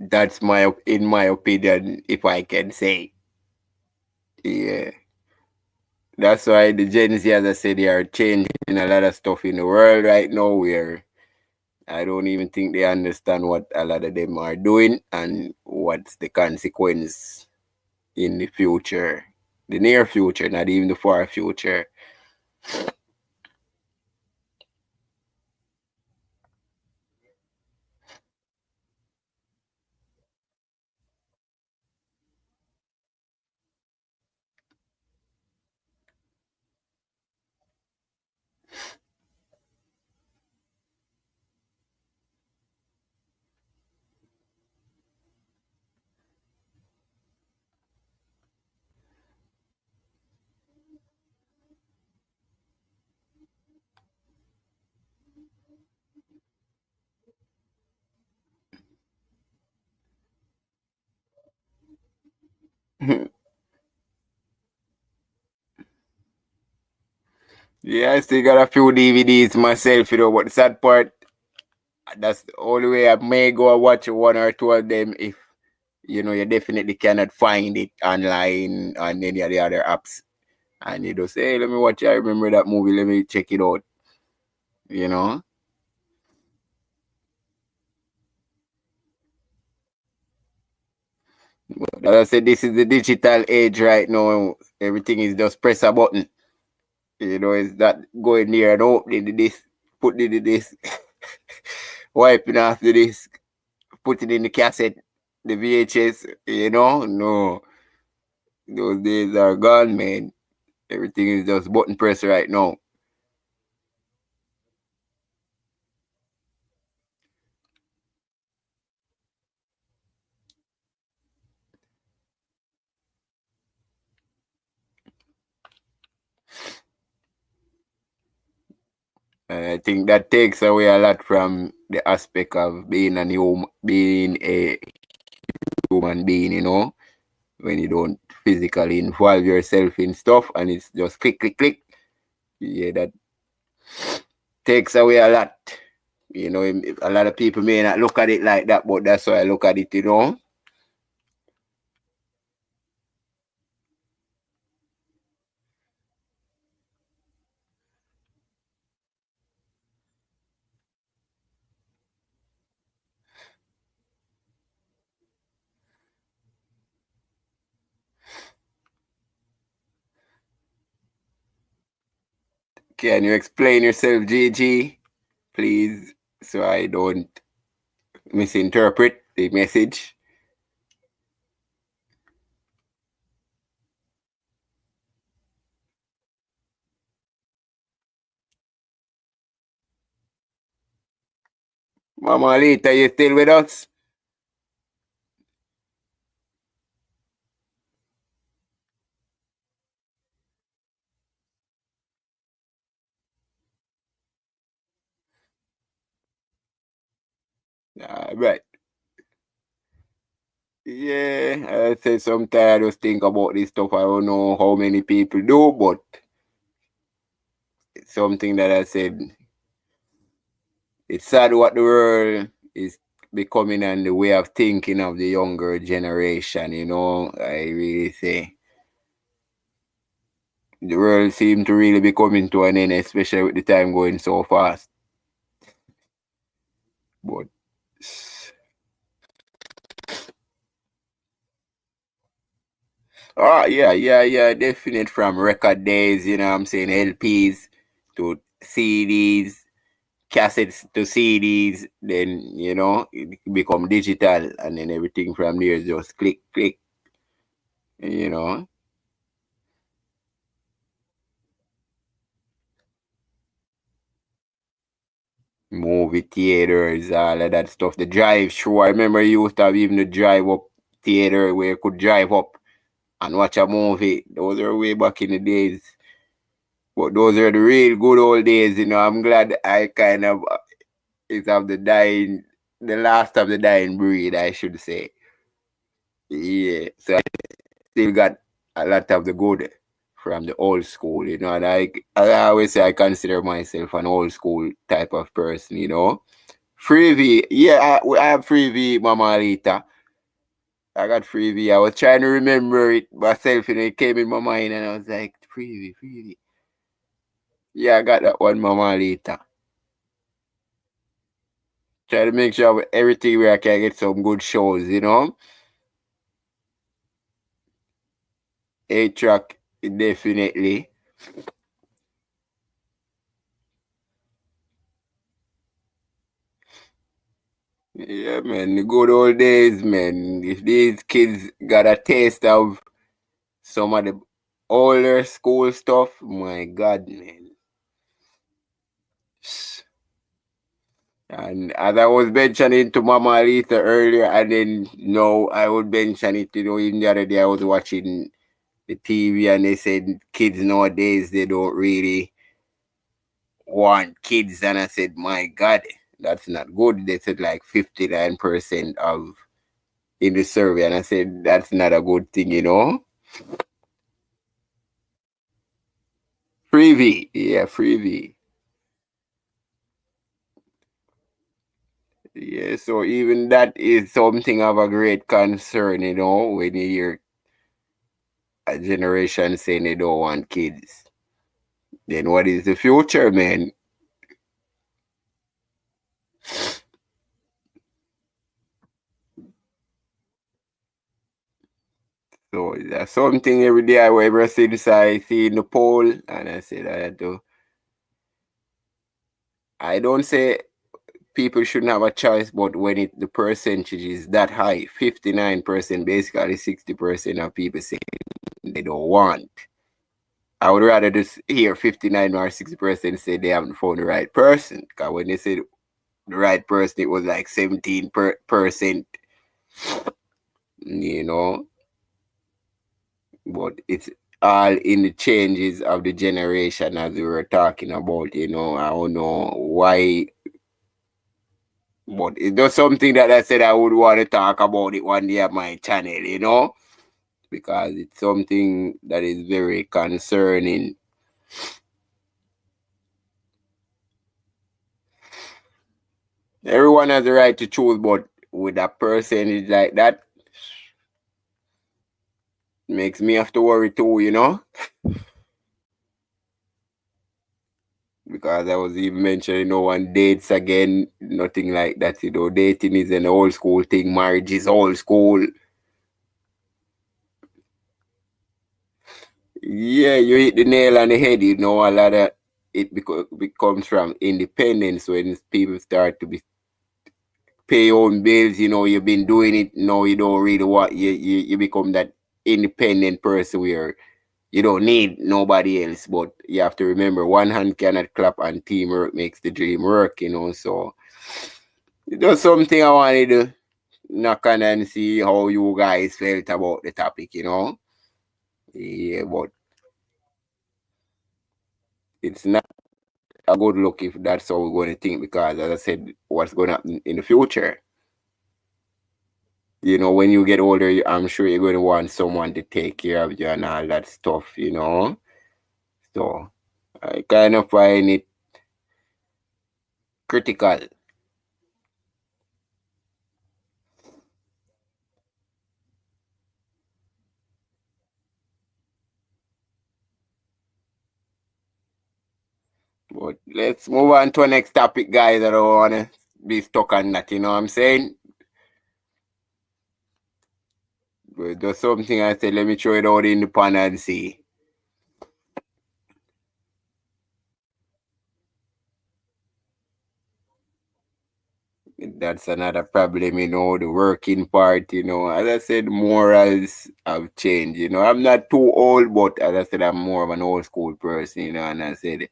That's in my opinion, if I can say. Yeah. That's why the Gen Z, as I said, they are changing a lot of stuff in the world right now where I don't even think they understand what a lot of them are doing and what's the consequence in the future, the near future, not even the far future. Yeah, I still got a few DVDs myself, you know, but the sad part, that's the only way I may go and watch one or two of them if, you know, you definitely cannot find it online on any of the other apps. And you just say, hey, let me watch it. I remember that movie. Let me check it out, you know? But as I said, this is the digital age right now. Everything is just press a button. You know, it's not going near and opening the disc, put it in the disc, wiping off the disc, put it in the cassette, the VHS, you know? No, those days are gone, man. Everything is just button press right now. And I think that takes away a lot from the aspect of being a human being, you know, when you don't physically involve yourself in stuff and it's just click, click, click. Yeah, that takes away a lot. You know, a lot of people may not look at it like that, but that's why I look at it, you know. Can you explain yourself, Gigi, please, so I don't misinterpret the message? Mama Lita, you still with us? Right. Yeah, I say sometimes I just think about this stuff. I don't know how many people do, but it's something that I said. It's sad what the world is becoming and the way of thinking of the younger generation, you know. I really say. the world seems to really be coming to an end, especially with the time going so fast. But yeah, definite from record days, you know what I'm saying, LPs to CDs, cassettes to CDs, then it become digital and then everything from there is just click, click, you know. Movie theaters, all of that stuff. The drive through. I remember you used to have even the drive up theater where you could drive up and watch a movie. Those are way back in the days. But those are the real good old days, I'm glad I kind of is of the last of the dying breed, I should say. Yeah. So I still got a lot of the good from the old school, and I always say I consider myself an old school type of person. Freebie, yeah, I have Freebie, Mama Alita. I got Freebie. I was trying to remember it myself, it came in my mind, and I was like, Freebie, Freebie. Yeah, I got that one, Mama Alita. Try to make sure everything where I can get some good shows. 8 track, definitely. Yeah, man, the good old days, man. If these kids got a taste of some of the older school stuff, my God, man. And as I was mentioning to Mama Alita earlier, and then I would mention it, even the other day I was watching the TV and they said kids nowadays they don't really want kids, and I said, my God, that's not good. They said like 59% of in the survey, and I said that's not a good thing. Freebie, yeah, freebie. Yeah, so even that is something of a great concern, when you hear a generation saying they don't want kids. Then what is the future, man? So that's something every day I will ever see this, I see in the poll, and I said I had to. I don't say people shouldn't have a choice, but when the percentage is that high, 59%, basically 60% of people say they don't want. I would rather just hear 59 or 60% say they haven't found the right person. Because when they said the right person, it was like 17%, you know. But it's all in the changes of the generation as we were talking about. I don't know why, but it's just something that I said I would want to talk about it one day on my channel, because it's something that is very concerning. Everyone has the right to choose, but with a percentage like that, makes me have to worry too. Because I was even mentioning no one dates again, nothing like that. Dating is an old school thing, marriage is old school. Yeah, you hit the nail on the head. A lot of it becomes from independence when people start to pay your own bills. You've been doing it. No, you don't really want you become that independent person where you don't need nobody else. But you have to remember, one hand cannot clap, and teamwork makes the dream work. So it's just something I wanted to knock on and see how you guys felt about the topic. Yeah, but it's not a good look if that's how we're going to think, because as I said, what's going to happen in the future? When you get older, I'm sure you're going to want someone to take care of you and all that stuff. So I kind of find it critical. But let's move on to our next topic, guys. I don't want to be stuck on that, you know what I'm saying? But there's something I said, let me throw it out in the pan and see. That's another problem, you know, the working part, you know. As I said, morals have changed, you know. I'm not too old, but as I said, I'm more of an old school person, you know, and I said,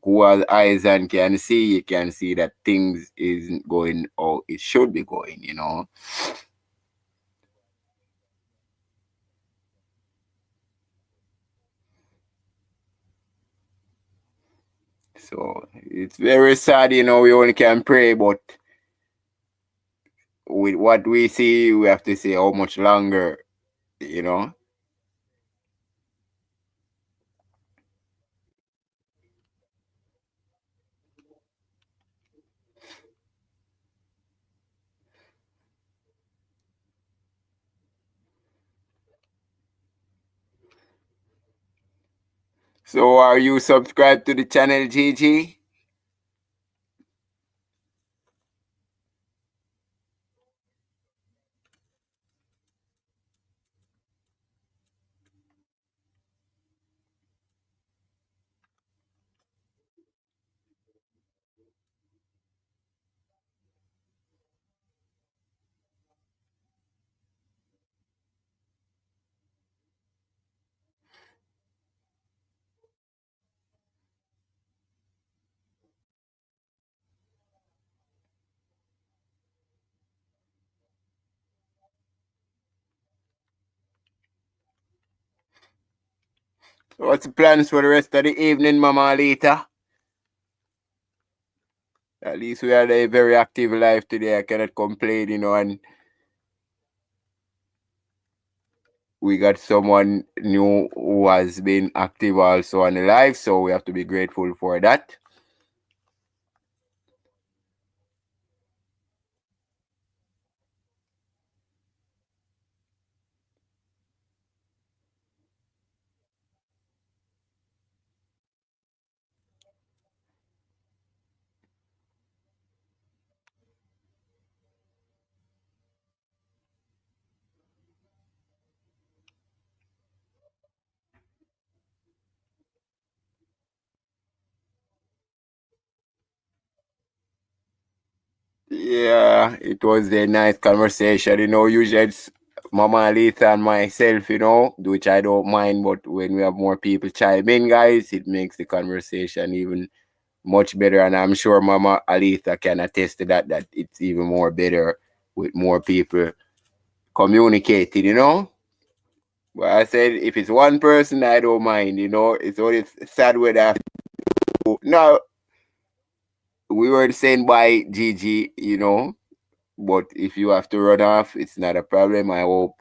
who has eyes and can see, you can see that things isn't going how it should be going, you know. So it's very sad, you know, we only can pray, but with what we see, we have to see how much longer, you know. So are you subscribed to the channel, Gigi? What's the plans for the rest of the evening, Mama Alita? At least we had a very active life today. I cannot complain, you know, and we got someone new who has been active also on the live, so we have to be grateful for that. Yeah, it was a nice conversation. You know, usually it's Mama Alita and myself, you know, which I don't mind, but when we have more people chime in, guys, it makes the conversation even much better. And I'm sure Mama Alita can attest to that, that it's even more better with more people communicating, you know. But I said, if it's one person, I don't mind, you know. It's only sad when I have to. No, we were saying bye, Gigi, you know. But if you have to run off, it's not a problem. I hope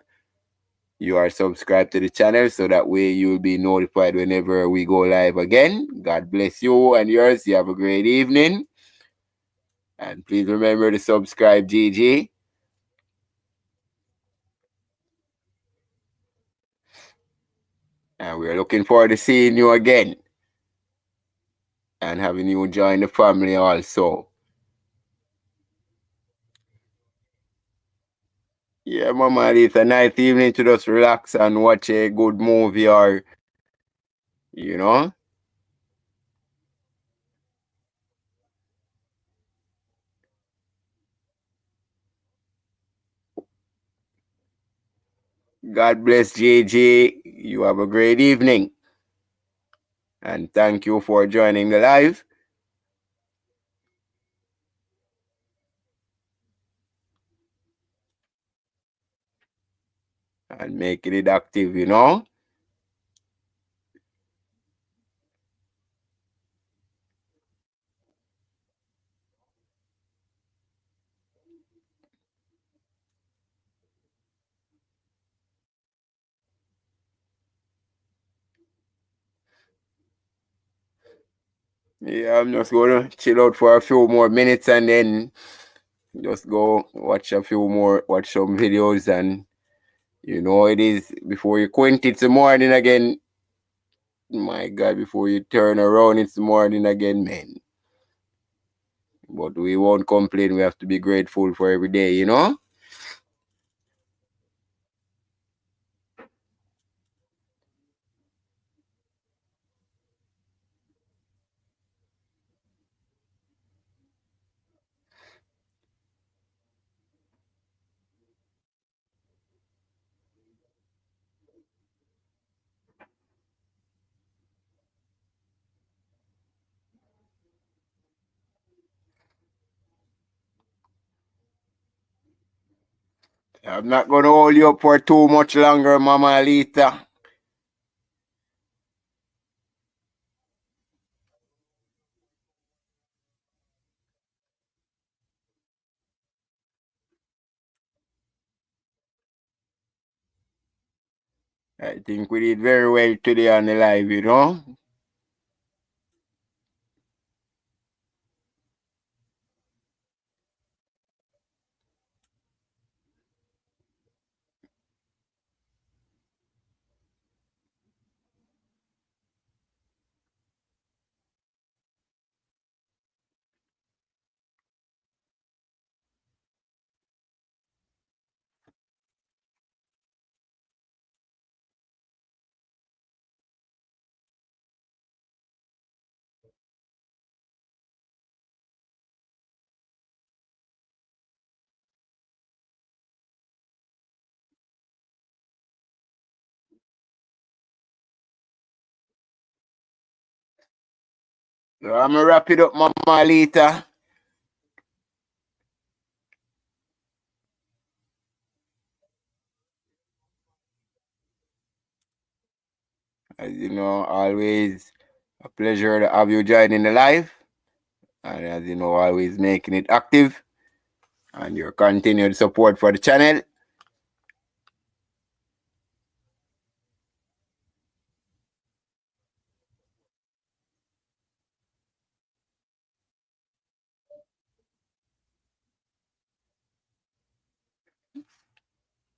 you are subscribed to the channel so that way you'll be notified whenever we go live again. God bless you and yours. You have a great evening. And please remember to subscribe, Gigi. And we're looking forward to seeing you again and having you join the family also. Yeah, Mama, it's a nice evening to just relax and watch a good movie or, you know. God bless, Gigi. You have a great evening. And thank you for joining the live and making it active, you know. Yeah, I'm just gonna chill out for a few more minutes and then just go watch some videos, and you know it is before you quit. It's the morning again. My God, before you turn around, it's morning again, man. But we won't complain. We have to be grateful for every day, you know? I'm not going to hold you up for too much longer, Mama Alita. I think we did very well today on the live, you know? So I'm going to wrap it up, Mama Alita. As you know, always a pleasure to have you joining the live. And as you know, always making it active and your continued support for the channel.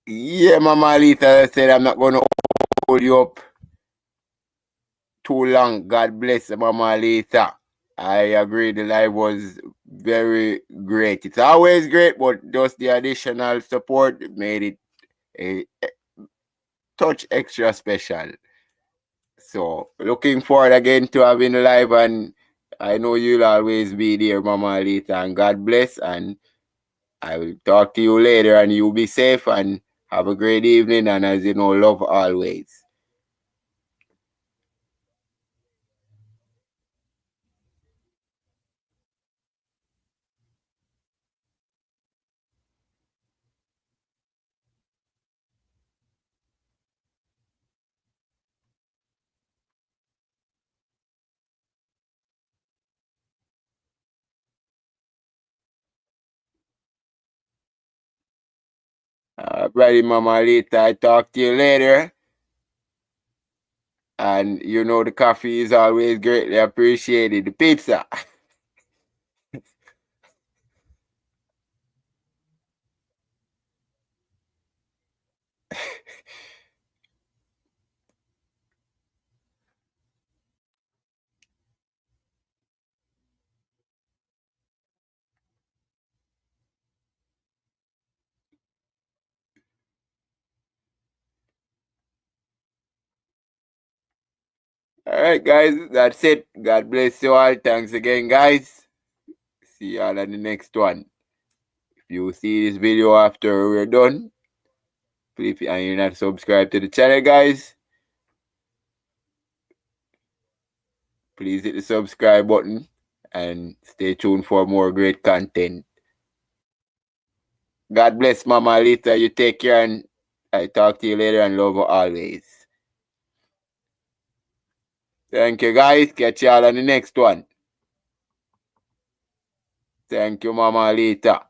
Yeah, Mama Alita, I said I'm not going to hold you up too long. God bless Mama Alita. I agree, the live was very great. It's always great, but just the additional support made it a touch extra special. So looking forward again to having the live, and I know you'll always be there, Mama Alita, and God bless, and I will talk to you later, and you be safe and have a great evening, and as you know, love always. Brother Mama Alita, I talk to you later. And you know the coffee is always greatly appreciated. The pizza. All right, guys, that's it. God bless you all. Thanks again, guys. See you all on the next one. If you see this video after we're done, please, and you're not subscribed to the channel, guys, please hit the subscribe button and stay tuned for more great content. God bless Mama Alita. You take care, and I talk to you later, and love you always. Thank you, guys. Catch you all on the next one. Thank you, Mama Alita.